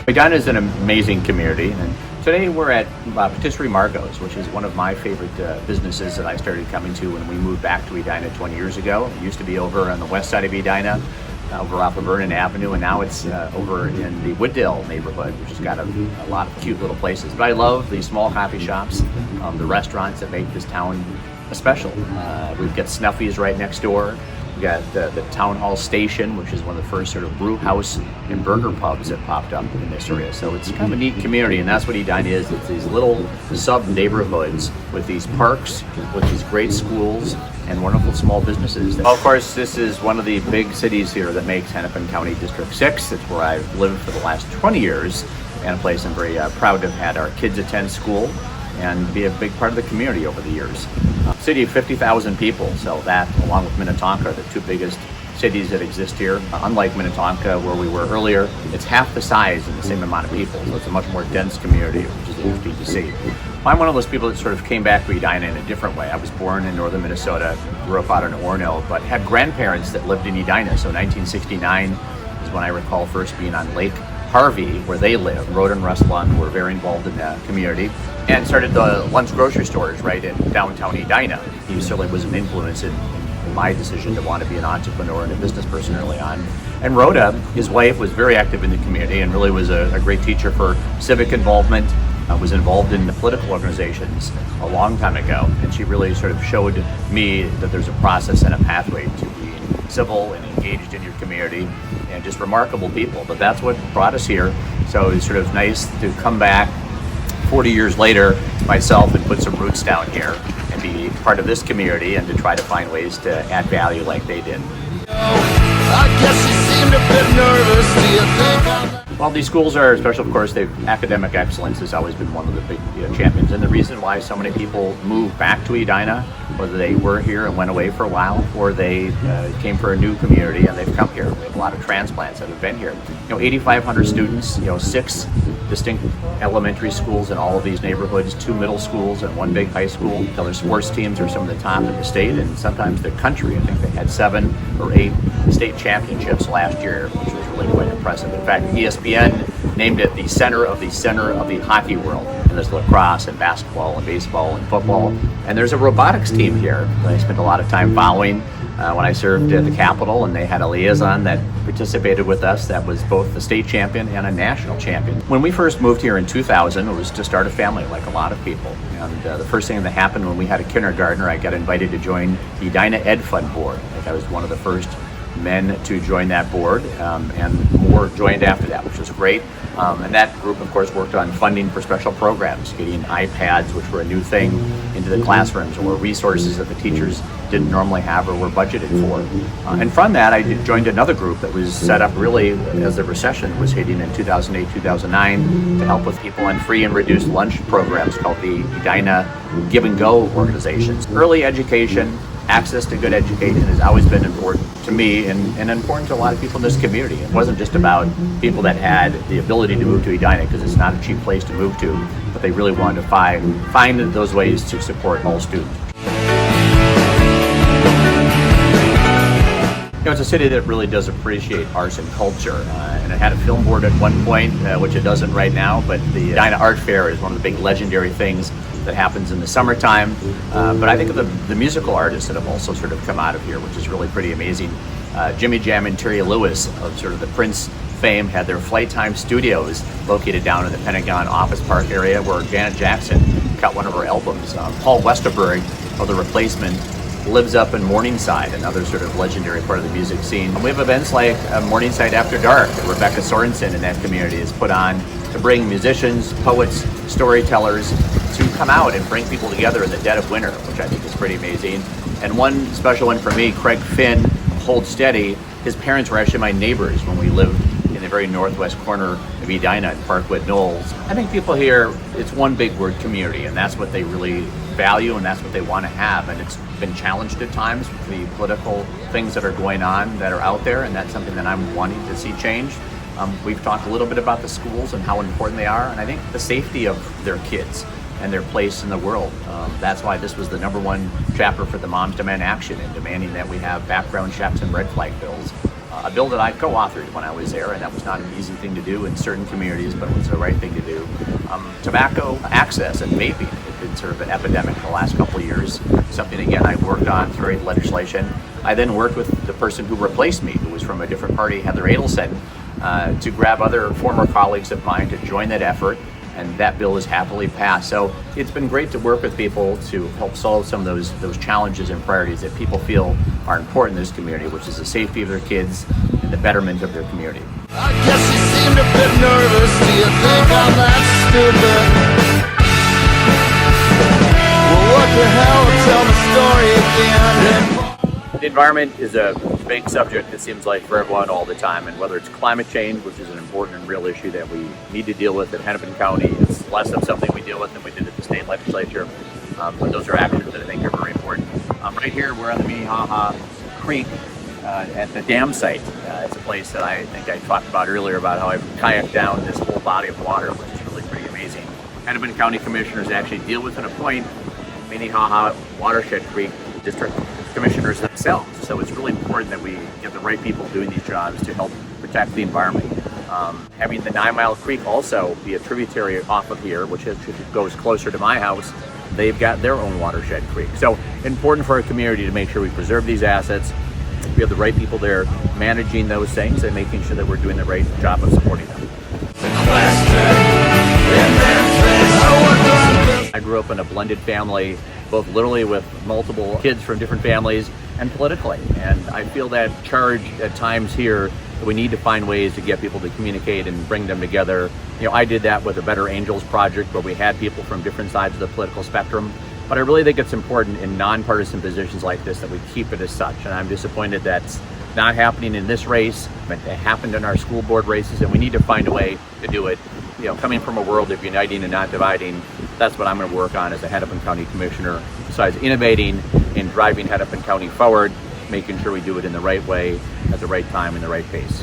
Edina is an amazing community, and today we're at Patisserie Margot's, which is one of my favorite businesses that I started coming to when we moved back to Edina 20 years ago. It used to be over on the west side of Edina, over off of Vernon Avenue, and now it's over in the Wooddale neighborhood, which has got a lot of cute little places. But I love the small coffee shops, the restaurants that make this town special. We've got Snuffy's right next door. We got the Town Hall Station, which is one of the first sort of brew house and burger pubs that popped up in this area. So it's kind of a neat community, and that's what Edina is. It's these little sub-neighborhoods with these parks, with these great schools, and wonderful small businesses. Well, of course, this is one of the big cities here that makes Hennepin County District 6. It's where I've lived for the last 20 years, and a place I'm very proud to have had our kids attend school and be a big part of the community over the years. City of 50,000 people, so that, along with Minnetonka, are the two biggest cities that exist here. Unlike Minnetonka, where we were earlier, it's half the size and the same amount of people, so it's a much more dense community, which is interesting to see. I'm one of those people that sort of came back to Edina in a different way. I was born in northern Minnesota, grew up out in Orono, but had grandparents that lived in Edina, so 1969 is when I recall first being on Lake Harvey, where they live. Rhoda and Russ Lund were very involved in the community and started the Lund's grocery stores right in downtown Edina. He certainly was an influence in my decision to want to be an entrepreneur and a business person early on. And Rhoda, his wife, was very active in the community and really was a great teacher for civic involvement, was involved in the political organizations a long time ago, and she really sort of showed me that there's a process and a pathway to being civil and engaged in your community, and just remarkable people. But that's what brought us here, so it's sort of nice to come back 40 years later myself and put some roots down here and be part of this community and to try to find ways to add value like they did. I guess you seemed a bit nervous. Do you think Well, these schools are special, of course. Academic excellence has always been one of the big champions, and the reason why so many people move back to Edina, whether they were here and went away for a while, or they came for a new community and they've come here. We have a lot of transplants that have been here. 8,500 students, 6 distinct elementary schools in all of these neighborhoods, 2 middle schools and 1 big high school. Their sports teams are some of the top in the state and sometimes the country. I think they had 7 or 8 state championships last year, which was really quite impressive. In fact, ESPN named it the center of the hockey world. And there's lacrosse and basketball and baseball and football. And there's a robotics team here that I spent a lot of time following when I served at the Capitol, and they had a liaison that participated with us that was both the state champion and a national champion. When we first moved here in 2000, it was to start a family like a lot of people. And the first thing that happened when we had a kindergartner, I got invited to join the Edina Ed Fund board. I think I was one of the first men to join that board, and more joined after that, which was great. And that group, of course, worked on funding for special programs, getting iPads, which were a new thing, into the classrooms, or resources that the teachers didn't normally have or were budgeted for. And from that, I joined another group that was set up really as the recession was hitting in 2008, 2009, to help with people on free and reduced lunch programs called the Edina Give and Go organizations. Early education, access to good education has always been important to me and important to a lot of people in this community. It wasn't just about people that had the ability to move to Edina, because it's not a cheap place to move to, but they really wanted to find those ways to support all students. It's a city that really does appreciate arts and culture, and it had a film board at one point, which it doesn't right now, but the Edina Art Fair is one of the big legendary things that happens in the summertime. But I think of the musical artists that have also sort of come out of here, which is really pretty amazing. Jimmy Jam and Terry Lewis of sort of the Prince fame had their Flight Time Studios located down in the Pentagon Office Park area, where Janet Jackson cut one of her albums. Paul Westerberg of The Replacement lives up in Morningside, another sort of legendary part of the music scene. And we have events like Morningside After Dark that Rebecca Sorensen in that community has put on to bring musicians, poets, storytellers to come out and bring people together in the dead of winter, which I think is pretty amazing. And one special one for me, Craig Finn, Hold Steady. His parents were actually my neighbors when we lived in the very northwest corner of Edina in Parkwood Knolls. I think people here, it's one big word, community, and that's what they really value and that's what they want to have. And it's been challenged at times with the political things that are going on that are out there, and that's something that I'm wanting to see change. We've talked a little bit about the schools and how important they are, and I think the safety of their kids and their place in the world. That's why this was the #1 chapter for the Moms Demand Action, and demanding that we have background checks and red flag bills. a bill that I co-authored when I was there, and that was not an easy thing to do in certain communities, but it was the right thing to do. Tobacco access and vaping has been sort of an epidemic the last couple of years. Something, again, I worked on through legislation. I then worked with the person who replaced me, who was from a different party, Heather Adelson, to grab other former colleagues of mine to join that effort, and that bill is happily passed. So it's been great to work with people to help solve some of those challenges and priorities that people feel are important in this community, which is the safety of their kids and the betterment of their community. I guess you seemed a bit nervous. Do you think I'm that stupid? Well, what the hell? Tell the story again. The environment is a big subject, it seems like, for everyone all the time, and whether it's climate change, which is an important and real issue that we need to deal with in Hennepin County, it's less of something we deal with than we did at the state legislature, but those are actions that I think are very important. Right here, we're on the Minnehaha Creek at the dam site. It's a place that I think I talked about earlier about how I've kayaked down this whole body of water, which is really pretty amazing. Hennepin County commissioners actually deal with and appoint Minnehaha Watershed Creek District commissioners themselves. So it's really important that we get the right people doing these jobs to help protect the environment. Having the 9 Mile Creek also be a tributary off of here, which goes closer to my house, they've got their own watershed creek. So important for our community to make sure we preserve these assets. We have the right people there managing those things and making sure that we're doing the right job of supporting them. I grew up in a blended family, both literally with multiple kids from different families and politically. And I feel that charge at times here that we need to find ways to get people to communicate and bring them together. I did that with the Better Angels Project, where we had people from different sides of the political spectrum. But I really think it's important in nonpartisan positions like this that we keep it as such. And I'm disappointed that's not happening in this race, but it happened in our school board races, and we need to find a way to do it. Coming from a world of uniting and not dividing, that's what I'm going to work on as a Hennepin County Commissioner. Besides innovating and driving Hennepin County forward, making sure we do it in the right way, at the right time, and the right pace.